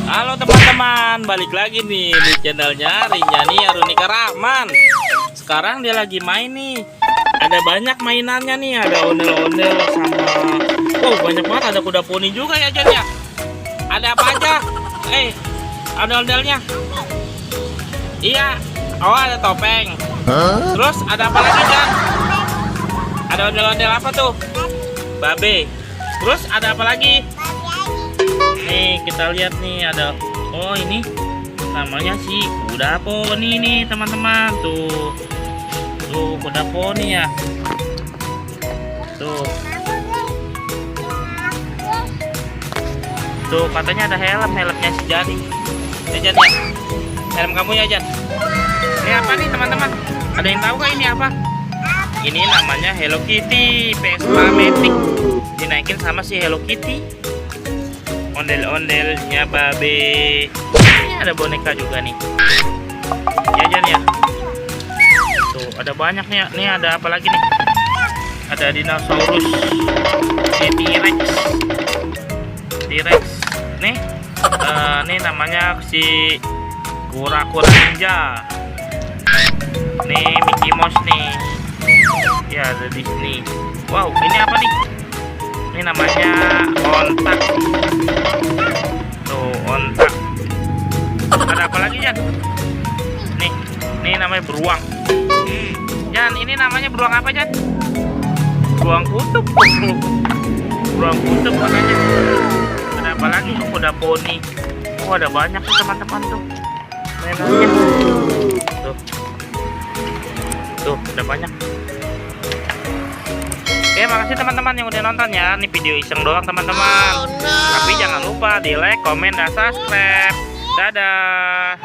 Halo teman-teman, balik lagi nih di channelnya Rinjani Arunika Rahman. Sekarang dia lagi main nih. Ada banyak mainannya nih, ada ondel-ondel sama banyak banget, ada kuda poni juga ya Jan ya. Ada apa aja? Ada ondelnya. Iya. Oh, ada topeng. Terus ada apa lagi Jan? Ada ondel-ondel apa tuh? Babe. Terus ada apa lagi? Nih kita lihat nih ada, ini namanya si kuda poni nih teman-teman. Tuh kuda poni ya. Tuh katanya ada helmnya si Jadi. Ya Jan ya, helm kamu ya Jan. Ini apa nih teman-teman? Ada yang tahu gak ini apa? Ini namanya Hello Kitty Vespa Matic. Dinaikin sama si Hello Kitty. Ondel-ondelnya babe. Ini ada boneka juga nih. Ya Jan ya. Tuh ada banyak nih. Nih ada apa lagi nih? Ada dinosaurus, T-Rex. Nih, nih namanya si kura-kura ninja. Nih Mickey Mouse nih. Ya ada Disney. Wow, ini apa nih? Ini namanya ontak. Tuh ontak. Ada apa lagi Jan? Nih namanya beruang. Jan, ini namanya beruang apa Jan? Beruang kutub. Beruang kutub makanya. Ada apa lagi? Kuda poni. Ada banyak tuh teman-teman tuh mainannya. Tuh ada banyak. Oke, makasih teman-teman yang udah nonton ya. Ini video iseng doang teman-teman. Tapi jangan lupa di like, komen, dan subscribe. Dadah.